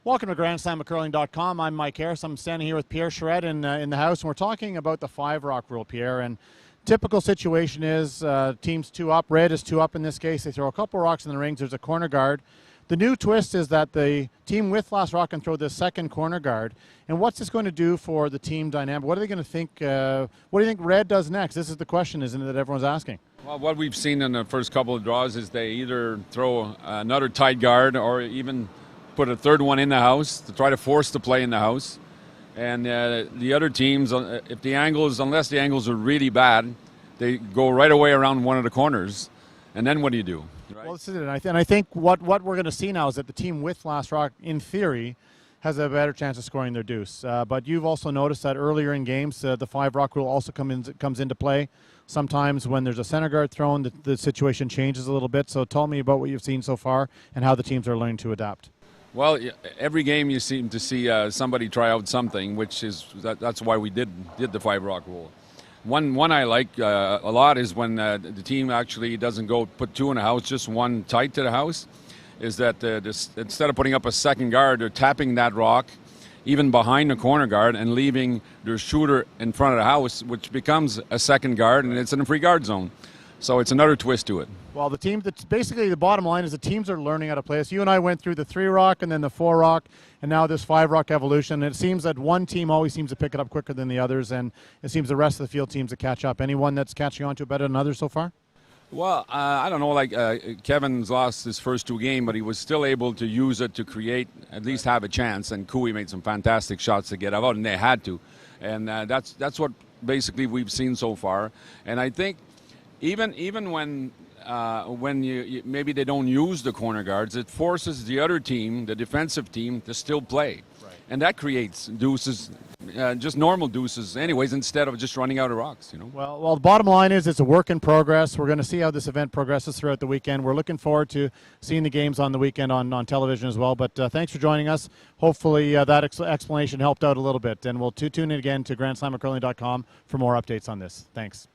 Welcome to GrandSlamCurling.com. I'm Mike Harris. I'm standing here with Pierre Charette in the house, and we're talking about the 5-rock rule, Pierre. And typical situation is teams 2 up. Red is 2 up in this case. They throw a couple rocks in the rings. There's a corner guard. The new twist is that the team with last rock can throw the second corner guard. And what's this going to do for the team dynamic? What are they going to think? What do you think Red does next? This is the question, isn't it, that everyone's asking? Well, what we've seen in the first couple of draws is they either throw another tight guard or even put a third one in the house to try to force the play in the house. And the other teams, unless the angles are really bad, they go right away around one of the corners. And then what do you do? Right? Well, this is it. And I think what we're going to see now is that the team with last rock, in theory, has a better chance of scoring their deuce. But you've also noticed that earlier in games, the 5-rock rule also comes into play. Sometimes when there's a center guard thrown, the situation changes a little bit. So tell me about what you've seen so far and how the teams are learning to adapt. Well, every game you seem to see somebody try out something, which is that's why we did the 5-rock rule. One I like a lot is when the team actually doesn't go put 2 in the house, just 1 tight to the house. Is that instead of putting up a second guard, they're tapping that rock even behind the corner guard and leaving their shooter in front of the house, which becomes a second guard, and it's in a free guard zone. So it's another twist to it. Well, basically the bottom line is the teams are learning how to play this. You and I went through the 3-rock and then the 4-rock, and now this 5-rock evolution. And it seems that one team always seems to pick it up quicker than the others, and it seems the rest of the field teams to catch up. Anyone that's catching on to it better than others so far? Well, I don't know, Kevin's lost his first 2 games, but he was still able to use it to create, at least have a chance, and Cooey made some fantastic shots to get out, and they had to. And that's what basically we've seen so far. And I think even when you maybe they don't use the corner guards, it forces the other team, the defensive team, to still play. Right. And that creates deuces, just normal deuces anyways, instead of just running out of rocks, you know. Well, the bottom line is it's a work in progress. We're going to see how this event progresses throughout the weekend. We're looking forward to seeing the games on the weekend on television as well. But thanks for joining us. Hopefully that explanation helped out a little bit. And we'll tune in again to GrandSlamCurling.com for more updates on this. Thanks.